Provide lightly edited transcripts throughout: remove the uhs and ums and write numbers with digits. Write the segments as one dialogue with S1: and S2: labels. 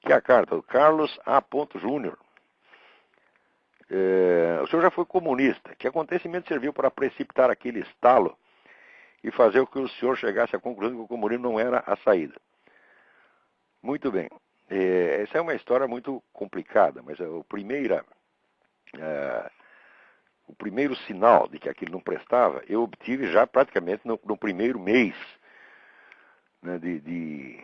S1: que é a carta do Carlos A. Júnior. O senhor já foi comunista. Que acontecimento serviu para precipitar aquele estalo e fazer com que o senhor chegasse à conclusão que o comunismo não era a saída? Muito bem. Essa é uma história muito complicada, mas o primeiro sinal de que aquilo não prestava, eu obtive já praticamente no primeiro mês, né, de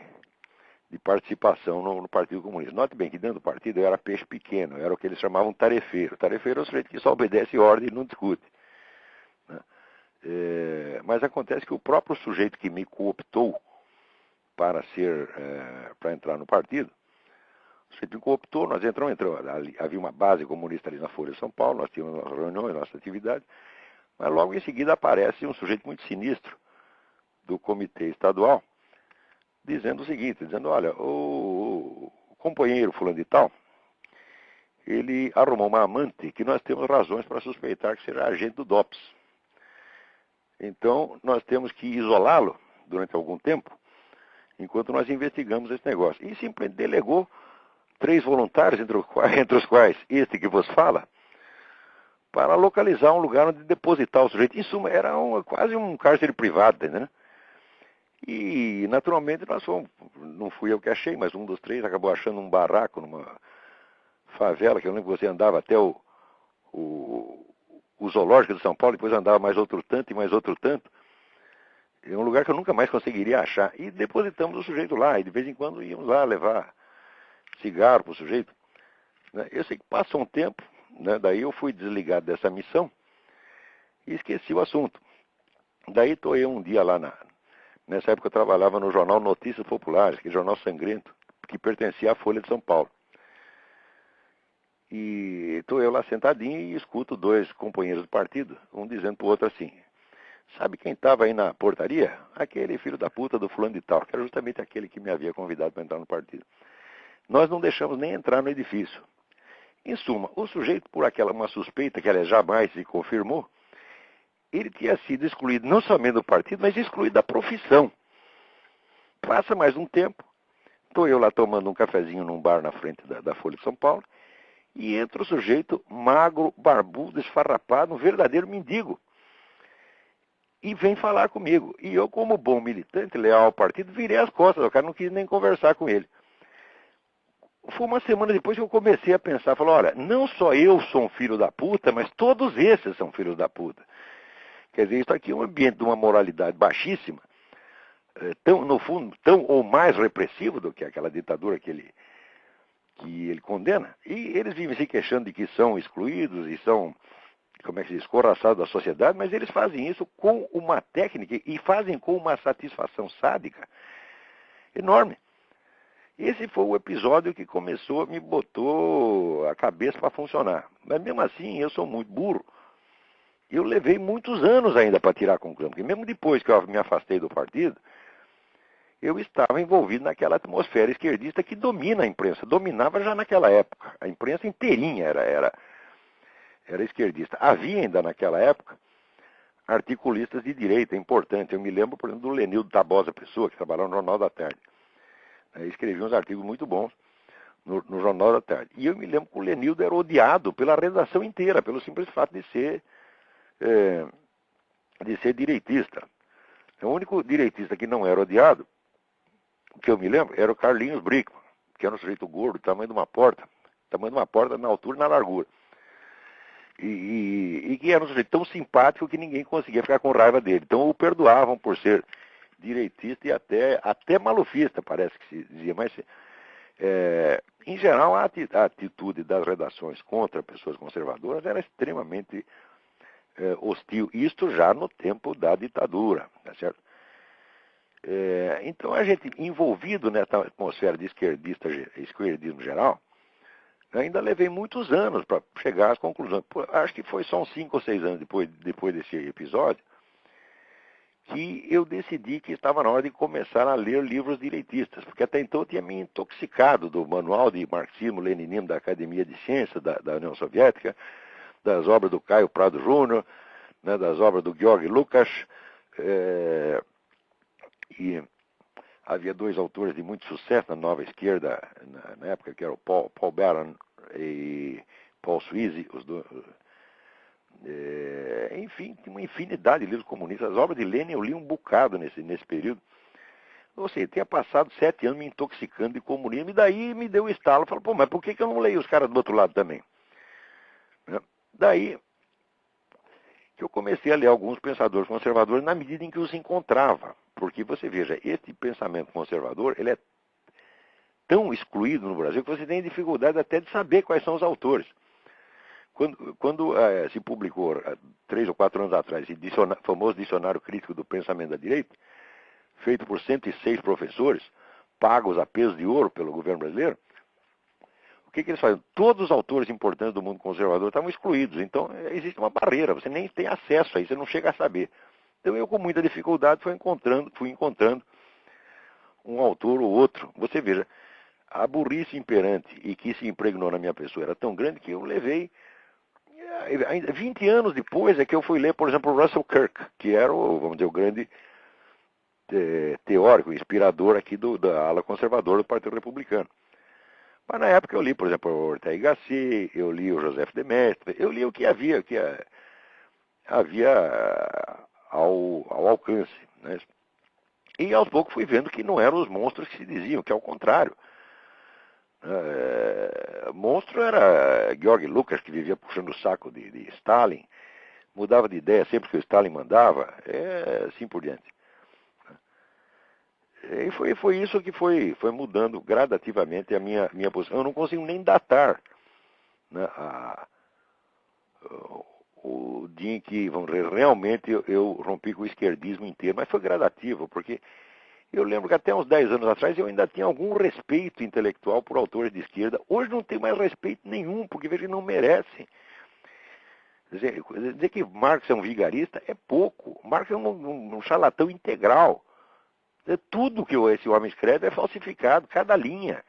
S1: participação no Partido Comunista. Note bem que dentro do partido eu era peixe pequeno, eu era o que eles chamavam tarefeiro. Tarefeiro é o sujeito que só obedece ordem e não discute, né? Mas acontece que o próprio sujeito que me cooptou para entrar no partido, o sujeito me cooptou, nós entramos, havia uma base comunista ali na Folha de São Paulo, nós tínhamos nossas reuniões, nossas atividades, mas logo em seguida aparece um sujeito muito sinistro do comitê estadual, dizendo o seguinte, dizendo, olha, o companheiro fulano de tal, ele arrumou uma amante que nós temos razões para suspeitar que seja agente do DOPS. Então, nós temos que isolá-lo durante algum tempo, enquanto nós investigamos esse negócio. E simplesmente delegou 3 voluntários, entre os quais este que vos fala, para localizar um lugar onde depositar o sujeito. Em suma, era quase um cárcere privado, entendeu? E, naturalmente, não fui eu que achei, mas um dos 3 acabou achando um barraco numa favela, que eu lembro que você andava até o zoológico de São Paulo, depois andava mais outro tanto e mais outro tanto. É um lugar que eu nunca mais conseguiria achar. E depositamos o sujeito lá, e de vez em quando íamos lá levar cigarro para o sujeito. Eu sei que passou um tempo, né, daí eu fui desligado dessa missão e esqueci o assunto. Daí estou eu um dia lá nessa época eu trabalhava no jornal Notícias Populares, que é jornal sangrento, que pertencia à Folha de São Paulo. E estou eu lá sentadinho e escuto 2 companheiros do partido, um dizendo para o outro assim, sabe quem estava aí na portaria? Aquele filho da puta do fulano de tal, que era justamente aquele que me havia convidado para entrar no partido. Nós não deixamos nem entrar no edifício. Em suma, o sujeito, por uma suspeita que ela jamais se confirmou, ele tinha sido excluído não somente do partido, mas excluído da profissão. Passa mais um tempo, estou eu lá tomando um cafezinho num bar na frente da Folha de São Paulo, e entra o sujeito magro, barbudo, esfarrapado, um verdadeiro mendigo. E vem falar comigo. E eu, como bom militante, leal ao partido, virei as costas. O cara não quis nem conversar com ele. Foi uma semana depois que eu comecei a pensar. Falei, olha, não só eu sou um filho da puta, mas todos esses são filhos da puta. Quer dizer, isso aqui é um ambiente de uma moralidade baixíssima, no fundo, tão ou mais repressivo do que aquela ditadura que ele condena. E eles vivem se queixando de que são excluídos e são, como é que se diz, escorraçados da sociedade, mas eles fazem isso com uma técnica e fazem com uma satisfação sádica enorme. Esse foi o episódio que me botou a cabeça para funcionar. Mas mesmo assim, eu sou muito burro. Eu levei muitos anos ainda para tirar a conclusão, porque mesmo depois que eu me afastei do partido, eu estava envolvido naquela atmosfera esquerdista que domina a imprensa, dominava já naquela época. A imprensa inteirinha era esquerdista. Havia ainda naquela época articulistas de direita importantes. Eu me lembro, por exemplo, do Lenildo Tabosa Pessoa, que trabalhava no Jornal da Tarde. Escrevia uns artigos muito bons no Jornal da Tarde. E eu me lembro que o Lenildo era odiado pela redação inteira, pelo simples fato de ser direitista. O único direitista que não era odiado, que eu me lembro, era o Carlinhos Brickman, que era um sujeito gordo, tamanho de uma porta na altura e na largura. E que era um sujeito tão simpático que ninguém conseguia ficar com raiva dele. Então o perdoavam por ser direitista e até malufista, parece que se dizia. Mas, em geral, a atitude das redações contra pessoas conservadoras era extremamente hostil. Isto já no tempo da ditadura, tá certo? Então a gente, envolvido nessa atmosfera de esquerdismo geral, ainda levei muitos anos para chegar às conclusões. Acho que foi só uns 5 ou 6 anos depois desse episódio que eu decidi que estava na hora de começar a ler livros direitistas, porque até então eu tinha me intoxicado do manual de marxismo-leninismo da Academia de Ciências da União Soviética, das obras do Caio Prado Júnior, né, das obras do Georg Lukács, e havia dois autores de muito sucesso na nova esquerda, na época, que eram Paul Baran e Paul Sweezy, os dois. Enfim, tinha uma infinidade de livros comunistas. As obras de Lenin eu li um bocado nesse período. Ou seja, tinha passado 7 anos me intoxicando de comunismo, e daí me deu o estalo. Falei, pô, mas por que eu não leio os caras do outro lado também? Daí que eu comecei a ler alguns pensadores conservadores na medida em que os encontrava. Porque você veja, esse pensamento conservador, ele é tão excluído no Brasil que você tem dificuldade até de saber quais são os autores. Quando se publicou, 3 ou 4 anos atrás, esse famoso Dicionário Crítico do Pensamento da Direita, feito por 106 professores, pagos a peso de ouro pelo governo brasileiro, o que eles fazem? Todos os autores importantes do mundo conservador estavam excluídos. Então, existe uma barreira, você nem tem acesso a isso, você não chega a saber. Então, eu, com muita dificuldade, fui encontrando um autor ou outro. Você veja, a burrice imperante e que se impregnou na minha pessoa era tão grande que eu levei... 20 anos depois é que eu fui ler, por exemplo, Russell Kirk, que era vamos dizer, o grande teórico, inspirador aqui da ala conservadora do Partido Republicano. Mas na época eu li, por exemplo, o Ortega y Gasset, eu li o Joseph de Maistre, eu li o que havia ao alcance. Né? E aos poucos fui vendo que não eram os monstros que se diziam, que ao contrário. Monstro era Georg Lukács, que vivia puxando o saco de Stalin, mudava de ideia sempre que o Stalin mandava, assim por diante. E foi isso que foi mudando gradativamente a minha posição. Eu não consigo nem datar, né, o dia em que, vamos dizer, realmente eu rompi com o esquerdismo inteiro, mas foi gradativo, porque eu lembro que até uns 10 anos atrás eu ainda tinha algum respeito intelectual por autores de esquerda. Hoje não tenho mais respeito nenhum, porque vejo que não merecem. Dizer que Marx é um vigarista é pouco. Marx é um charlatão integral. Tudo que esse homem escreve é falsificado, cada linha.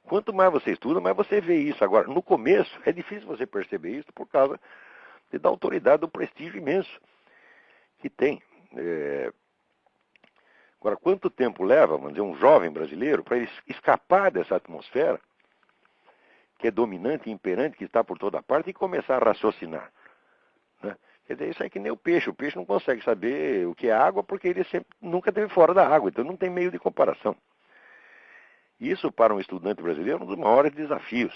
S1: Quanto mais você estuda, mais você vê isso. Agora, no começo, é difícil você perceber isso por causa da autoridade, do prestígio imenso que tem. Agora, quanto tempo leva, vamos dizer, um jovem brasileiro para ele escapar dessa atmosfera que é dominante e imperante, que está por toda parte, e começar a raciocinar? Né? Quer dizer, isso é que nem o peixe. O peixe não consegue saber o que é água porque ele nunca esteve fora da água, então não tem meio de comparação. Isso, para um estudante brasileiro, é um dos maiores desafios.